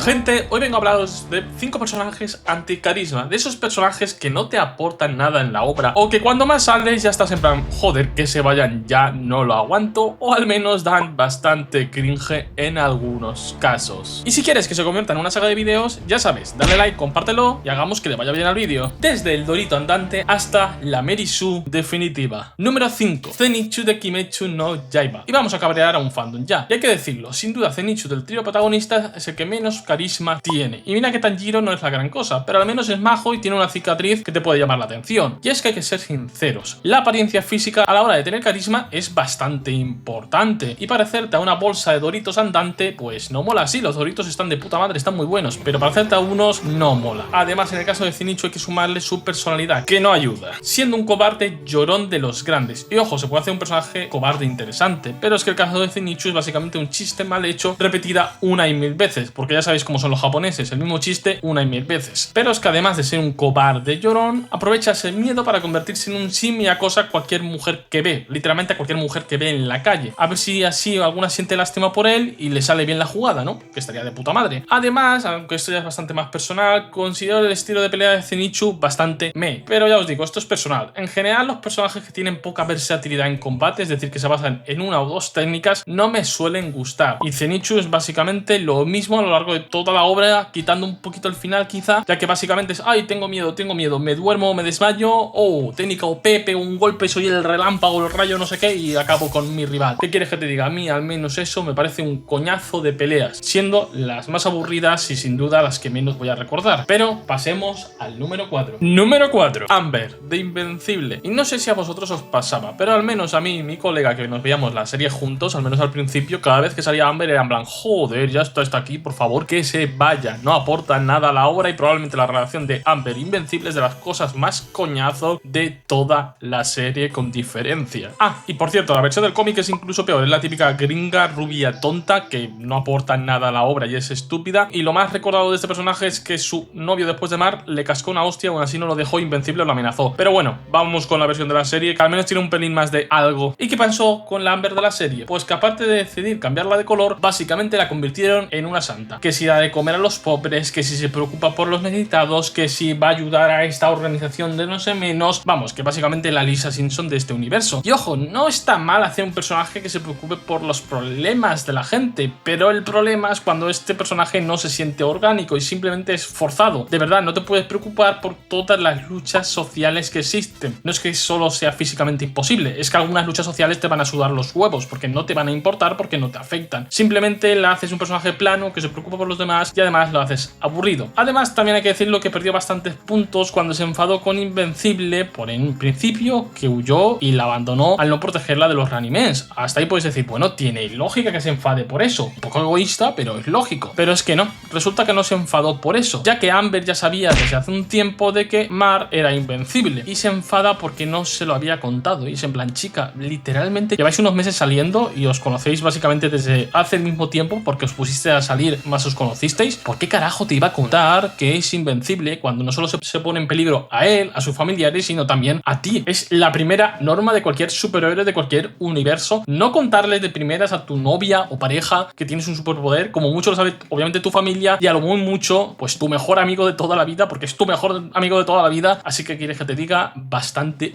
Gente, hoy vengo a hablaros de 5 personajes anticarisma, de esos personajes que no te aportan nada en la obra, o que cuando más sales ya estás en plan, joder, que se vayan ya, no lo aguanto, o al menos dan bastante cringe en algunos casos. Y si quieres que se convierta en una saga de vídeos, ya sabes, dale like, compártelo y hagamos que le vaya bien al vídeo. Desde el Dorito andante hasta la Merisu definitiva. Número 5. Zenitsu de Kimetsu no Yaiba. Y vamos a cabrear a un fandom ya. Y hay que decirlo, sin duda Zenitsu del trío protagonista es el que menos carisma tiene. Y mira que Tanjiro no es la gran cosa, pero al menos es majo y tiene una cicatriz que te puede llamar la atención. Y es que hay que ser sinceros, la apariencia física a la hora de tener carisma es bastante importante. Y parecerte a una bolsa de Doritos andante, pues no mola. Sí, los Doritos están de puta madre, están muy buenos, pero parecerte a unos no mola. Además, en el caso de Zenitsu hay que sumarle su personalidad, que no ayuda. Siendo un cobarde llorón de los grandes. Y ojo, se puede hacer un personaje cobarde interesante, pero es que el caso de Zenitsu es básicamente un chiste mal hecho repetida una y mil veces, porque ya sabéis cómo son los japoneses, el mismo chiste una y mil veces. Pero es que además de ser un cobarde llorón, aprovecha ese miedo para convertirse en un simio y acosa a cualquier mujer que ve, literalmente a cualquier mujer que ve en la calle, a ver si así alguna siente lástima por él y le sale bien la jugada, ¿no? Que estaría de puta madre. Además, aunque esto ya es bastante más personal, considero el estilo de pelea de Zenitsu bastante pero ya os digo, esto es personal. En general, los personajes que tienen poca versatilidad en combate, es decir, que se basan en una o dos técnicas, no me suelen gustar. Y Zenitsu es básicamente lo mismo a lo largo de toda la obra, quitando un poquito el final quizá, ya que básicamente es, ay, tengo miedo, me duermo, me desmayo, oh, técnica OP, pego un golpe, soy el relámpago, el rayo, no sé qué, y acabo con mi rival. ¿Qué quieres que te diga? A mí al menos eso me parece un coñazo de peleas, siendo las más aburridas y sin duda las que menos voy a recordar. Pero pasemos al número 4. Número 4. Amber, de Invencible. Y no sé si a vosotros os pasaba, pero al menos a mí y mi colega que nos veíamos la serie juntos, al menos al principio, cada vez que salía Amber era en plan, joder, ya está aquí, por favor, que se vaya. No aporta nada a la obra y probablemente la relación de Amber Invencible es de las cosas más coñazo de toda la serie con diferencia. Ah, y por cierto, la versión del cómic es incluso peor, es la típica gringa rubia tonta que no aporta nada a la obra y es estúpida. Y lo más recordado de este personaje es que su novio después de Mar le cascó una hostia, aún así no lo dejó invencible o lo amenazó. Pero bueno, vamos con la versión de la serie, que al menos tiene un pelín más de algo. ¿Y qué pasó con la Amber de la serie? Pues que aparte de decidir cambiarla de color, básicamente la convirtieron en una santa. Que si da de comer a los pobres, que si se preocupa por los necesitados, que si va a ayudar a esta organización de no sé menos. Vamos, que básicamente la Lisa Simpson de este universo. Y ojo, no está mal hacer un personaje que se preocupe por los problemas de la gente, pero el problema es cuando este personaje no se siente orgánico y simplemente es forzado. De verdad, no te puedes preocupar por todas las luchas sociales que existen. No es que solo sea físicamente imposible, es que algunas luchas sociales te van a sudar los huevos porque no te van a importar, porque no te afectan. Simplemente la haces un personaje plano que se preocupa por los demás y además lo haces aburrido. Además, también hay que decirlo que perdió bastantes puntos cuando se enfadó con Invencible por en principio que huyó y la abandonó al no protegerla de los Ranimens. Hasta ahí puedes decir, bueno, tiene lógica que se enfade por eso. Un poco egoísta, pero es lógico. Pero es que no, resulta que no se enfadó por eso, ya que Amber ya sabía desde hace un tiempo de que Mar era invencible y se enfada porque no se lo había contado. Y es en plan, chica, literalmente lleváis unos meses saliendo y os conocéis básicamente desde hace el mismo tiempo porque os pusiste a salir más os conocisteis. ¿Por qué carajo te iba a contar que es invencible cuando no solo se pone en peligro a él, a sus familiares, sino también a ti? Es la primera norma de cualquier superhéroe de cualquier universo, no contarles de primeras a tu novia o pareja que tienes un superpoder, como mucho lo sabe obviamente tu familia y a lo muy mucho pues tu mejor amigo de toda la vida, porque es tu mejor amigo de toda la vida. Así que quieres que te diga, bastante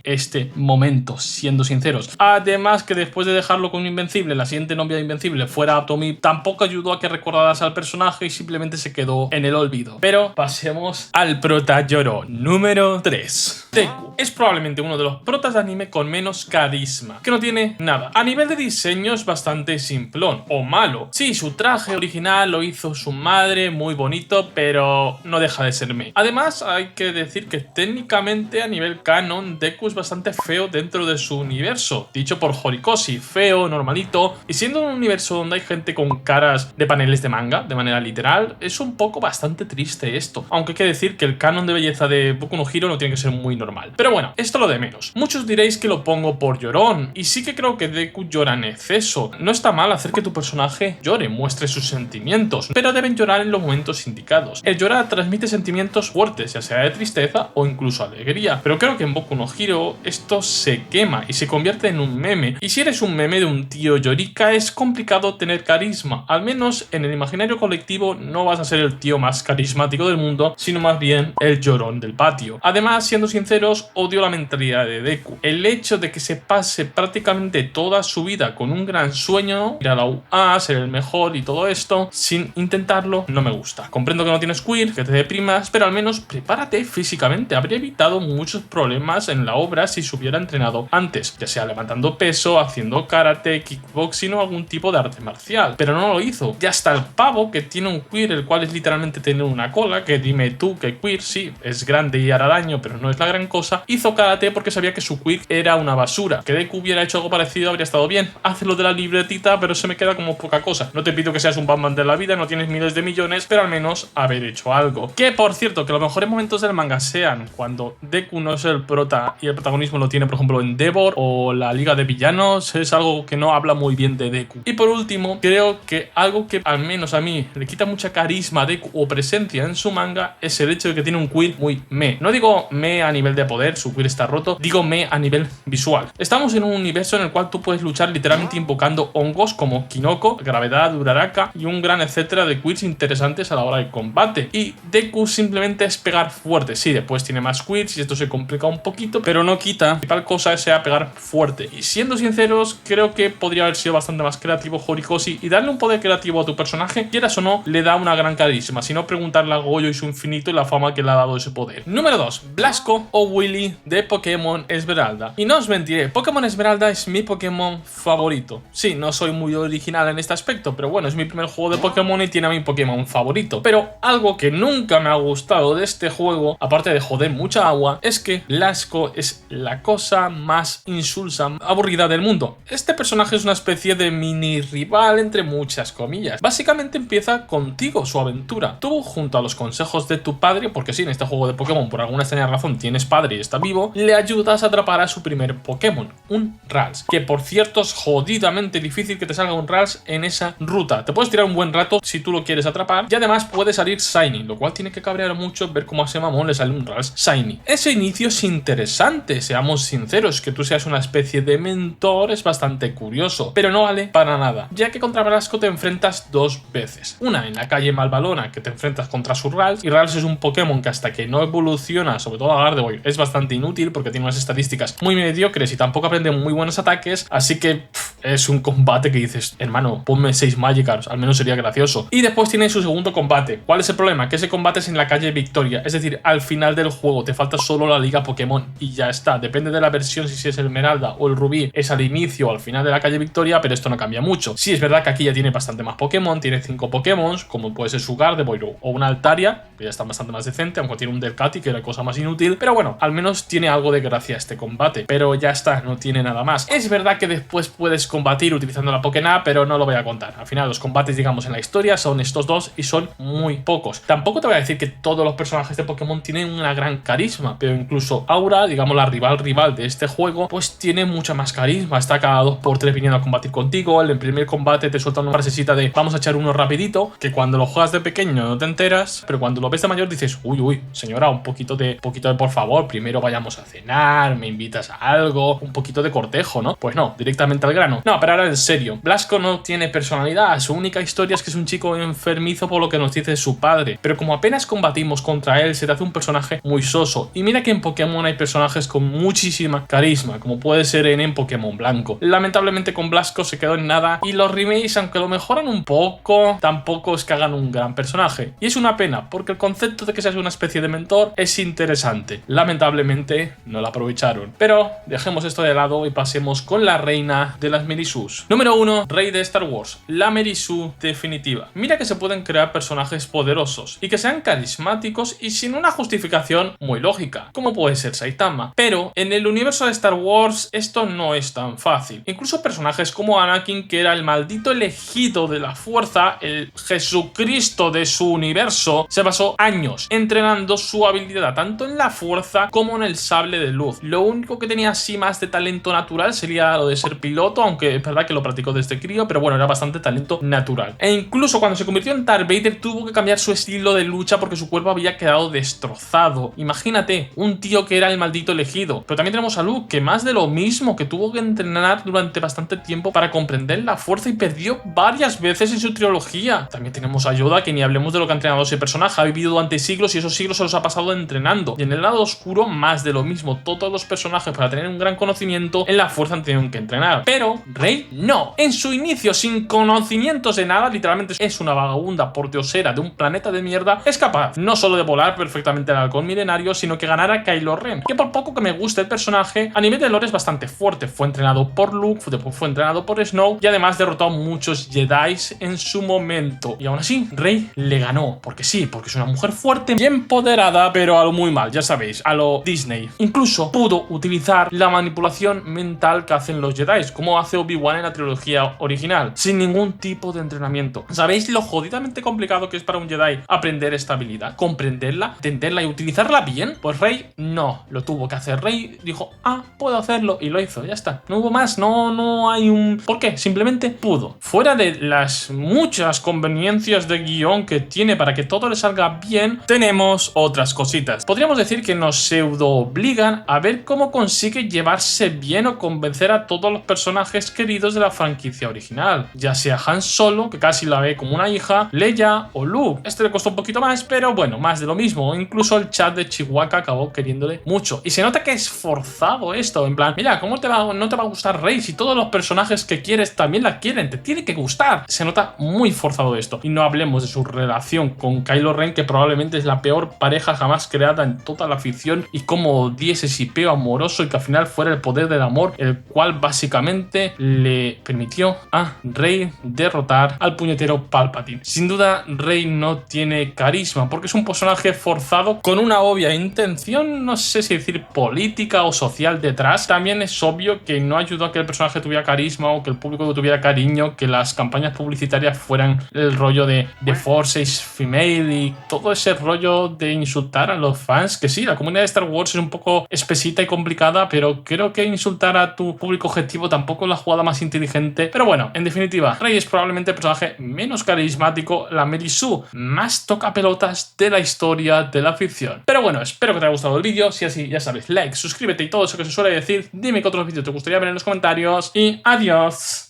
este momento, siendo sinceros. Además que después de dejarlo con Invencible, la siguiente novia de Invencible fuera Atomy, tampoco ayudó a que recordaras al personaje y simplemente se quedó en el olvido. Pero pasemos al prota llorón. Número 3. Deku es probablemente uno de los protas de anime con menos carisma, que no tiene nada. A nivel de diseño es bastante simplón o malo. Sí, su traje original lo hizo su madre, muy bonito, pero no deja de ser Además, hay que decir que técnicamente a nivel canon, Deku es bastante feo dentro de su universo, dicho por Horikoshi, feo, normalito, y siendo un universo donde hay gente con caras de paneles de manga, de manera literal, es un poco bastante triste esto, aunque hay que decir que el canon de belleza de Boku no Hero no tiene que ser muy normal. Pero Pero bueno, esto lo de menos. Muchos diréis que lo pongo por llorón, y sí que creo que Deku llora en exceso. No está mal hacer que tu personaje llore, muestre sus sentimientos, pero deben llorar en los momentos indicados. El llorar transmite sentimientos fuertes, ya sea de tristeza o incluso alegría, pero creo que en Boku no Hero esto se quema y se convierte en un meme, y si eres un meme de un tío llorica es complicado tener carisma. Al menos en el imaginario colectivo no vas a ser el tío más carismático del mundo, sino más bien el llorón del patio. Además, siendo sinceros, odio la mentalidad de Deku. El hecho de que se pase prácticamente toda su vida con un gran sueño, ir a la UA, ser el mejor y todo esto, sin intentarlo, no me gusta. Comprendo que no tienes queer, que te deprimas, pero al menos prepárate físicamente. Habría evitado muchos problemas en la obra si se hubiera entrenado antes, ya sea levantando peso, haciendo karate, kickboxing o algún tipo de arte marcial, pero no lo hizo. Ya está el pavo que tiene un queer, el cual es literalmente tener una cola, que dime tú que queer sí, es grande y hará daño, pero no es la gran cosa. Hizo karate porque sabía que su queer era una basura. Que Deku hubiera hecho algo parecido habría estado bien. Hace lo de la libretita, pero se me queda como poca cosa. No te pido que seas un Batman de la vida, no tienes miles de millones, pero al menos haber hecho algo. Que por cierto, que los mejores momentos del manga sean cuando Deku no es el prota y el protagonismo lo tiene, por ejemplo, Endeavor o la Liga de Villanos, es algo que no habla muy bien de Deku. Y por último, creo que algo que al menos a mí le quita mucha carisma a Deku o presencia en su manga es el hecho de que tiene un queer muy meh. No digo meh a nivel de poder, su queer está roto, digo meh a nivel visual. Estamos en un universo en el cual tú puedes luchar literalmente invocando hongos como Kinoko, Gravedad, Uraraka y un gran etcétera de queers interesantes a la hora de combate. Y Deku simplemente es pegar fuerte. Sí, después tiene más queers y esto se complica un poquito, pero no quita. La principal cosa es sea pegar fuerte. Y siendo sinceros, creo que podría haber sido bastante más creativo Horikoshi, y darle un poder creativo a tu personaje, quieras o no, le da una gran carisma. Si no, preguntarle a Goyo y su infinito y la fama que le ha dado ese poder. Número 2. Blasco o Willy de Pokémon Esmeralda. Y no os mentiré, Pokémon Esmeralda es mi Pokémon favorito. Sí, no soy muy original en este aspecto, pero bueno, es mi primer juego de Pokémon y tiene a mi Pokémon favorito. Pero algo que nunca me ha gustado de este juego, aparte de joder mucha agua, es que Blasco es la cosa más insulsa, aburrida del mundo. Este personaje es una especie de mini rival entre muchas comillas. Básicamente empieza contigo su aventura. Tú, junto a los consejos de tu padre, porque sí, en este juego de Pokémon por alguna extraña razón tienes padre y está vivo, le ayudas a atrapar a su primer Pokémon, un Ralts, que por cierto es jodidamente difícil que te salga un Ralts en esa ruta. Te puedes tirar un buen rato si tú lo quieres atrapar, y además puede salir Shiny, lo cual tiene que cabrear mucho ver cómo a ese mamón le sale un Ralts Shiny. Ese inicio es interesante, seamos sinceros, que tú seas una especie de mentor es bastante curioso, pero no vale para nada, ya que contra Blasco te enfrentas dos veces. Una en la calle Malvalona, que te enfrentas contra su Ralts, y Ralts es un Pokémon que hasta que no evoluciona, sobre todo a Gardevoir, es bastante inútil porque tiene unas estadísticas muy mediocres y tampoco aprende muy buenos ataques, así que es un combate que dices, hermano, ponme 6 Magikarps, al menos sería gracioso. Y después tiene su segundo combate. ¿Cuál es el problema? Que ese combate es en la calle Victoria, es decir, al final del juego, te falta solo la Liga Pokémon y ya está. Depende de la versión, si es el Esmeralda o el Rubí, es al inicio o al final de la calle Victoria, pero esto no cambia mucho. Sí, es verdad que aquí ya tiene bastante más Pokémon, tiene 5 Pokémon, como puede ser su Gardevoir o una Altaria, que ya está bastante más decente, aunque tiene un Delcatty, que era cosa más inútil, pero bueno, al menos tiene algo de gracia este combate, pero ya está, no tiene nada más. Es verdad que después puedes combatir utilizando la Pokénap, pero no lo voy a contar. Al final los combates, digamos, en la historia son estos dos y son muy pocos. Tampoco te voy a decir que todos los personajes de Pokémon tienen una gran carisma, pero incluso Aura, digamos la rival de este juego, pues tiene mucha más carisma. Está cada 2x3 viniendo a combatir contigo. En el primer combate te suelta una frasecita de vamos a echar uno rapidito, que cuando lo juegas de pequeño no te enteras, pero cuando lo ves de mayor dices, uy, señora, un poquito de por favor, primero vayamos a cenar, me invitas a algo, un poquito de cortejo, ¿no? Pues no, directamente al grano. No, pero ahora en serio, Blasco no tiene personalidad, su única historia es que es un chico enfermizo por lo que nos dice su padre, pero como apenas combatimos contra él, se te hace un personaje muy soso. Y mira que en Pokémon hay personajes con muchísima carisma, como puede ser en Pokémon Blanco. Lamentablemente con Blasco se quedó en nada, y los remakes, aunque lo mejoran un poco, tampoco es que hagan un gran personaje. Y es una pena, porque el concepto de que seas una especie de mentor es interesante. Lamentablemente no lo aprovecharon. Pero dejemos esto de lado y pasemos con la reina de las Mary Sues. Número 1. Rey de Star Wars, la Mary Sue definitiva. Mira que se pueden crear personajes poderosos y que sean carismáticos y sin una justificación muy lógica, como puede ser Saitama. Pero en el universo de Star Wars esto no es tan fácil. Incluso personajes como Anakin, que era el maldito elegido de la fuerza, el Jesucristo de su universo, se pasó años entrenando su habilidad tanto en la fuerza como en el sable de luz. Lo único que tenía así más de talento natural sería lo de ser piloto, aunque es verdad que lo practicó desde crío, pero bueno, era bastante talento natural. E incluso cuando se convirtió en Darth Vader tuvo que cambiar su estilo de lucha porque su cuerpo había quedado destrozado. Imagínate, un tío que era el maldito elegido. Pero también tenemos a Luke, que más de lo mismo, que tuvo que entrenar durante bastante tiempo para comprender la fuerza y perdió varias veces en su trilogía. También tenemos a Yoda, que ni hablemos de lo que ha entrenado ese personaje. Ha vivido durante siglos y esos siglos se los ha pasado entrenando. Y en el lado oscuro, más de lo mismo. Todos los personajes, para tener un gran conocimiento en la fuerza, han tenido que entrenar. Pero Rey no. En su inicio, sin conocimientos de nada, literalmente es una vagabunda pordiosera de un planeta de mierda, es capaz no solo de volar perfectamente el halcón milenario, sino que ganar a Kylo Ren, que por poco que me guste el personaje, a nivel de lore es bastante fuerte. Fue entrenado por Luke, después fue entrenado por Snow y además derrotó a muchos Jedi en su momento. Y aún así, Rey le ganó, porque sí, porque es una mujer fuerte y empoderada, pero a lo muy mal, ya sabéis, a lo Disney. Incluso pudo utilizar la manipulación mental que hacen los Jedi, como hace Obi-Wan en la trilogía original, sin ningún tipo de entrenamiento. ¿Sabéis lo jodidamente complicado que es para un Jedi aprender esta habilidad? Comprenderla, entenderla y utilizarla bien. Pues Rey no lo tuvo que hacer. Rey dijo, puedo hacerlo, y lo hizo, ya está. No hubo más, no hay un... ¿Por qué? Simplemente pudo. Fuera de las muchas conveniencias de guión que tiene para que todo le salga bien, tenemos otras cositas. Podríamos decir que nos pseudo obligan a ver cómo consigue llevarse bien o convencer a todos los personajes queridos de la franquicia original, ya sea Han Solo, que casi la ve como una hija, Leia o Luke. Este le costó un poquito más, pero bueno, más de lo mismo. Incluso el chat de Chihuahua acabó queriéndole mucho. Y se nota que es forzado esto, en plan, mira, ¿cómo no te va a gustar Rey si todos los personajes que quieres también la quieren? Te tiene que gustar. Se nota muy forzado esto. Y no hablemos de su relación con Kylo Ren, que probablemente es la peor pareja jamás creada en toda la ficción, y cómo diese ese sipeo amoroso y que al final fuera el poder del amor el cual básicamente le permitió a Rey derrotar al puñetero Palpatine. Sin duda, Rey no tiene carisma porque es un personaje forzado con una obvia intención, no sé si decir política o social detrás. También es obvio que no ayudó a que el personaje tuviera carisma o que el público tuviera cariño, que las campañas publicitarias fueran el rollo de Force is Female y todo ese rollo de insultar a los fans, que sí, la comunidad de Star Wars es un poco espesita y complicada, pero creo que insultar a tu público objetivo tampoco es la jugada más inteligente. Pero bueno, en definitiva, Rey es probablemente el personaje menos carismático, la Mary Sue más toca pelotas de la historia de la ficción. Pero bueno, espero que te haya gustado el vídeo. Si así, ya sabes, like, suscríbete y todo eso que se suele decir. Dime qué otros vídeos te gustaría ver en los comentarios y adiós.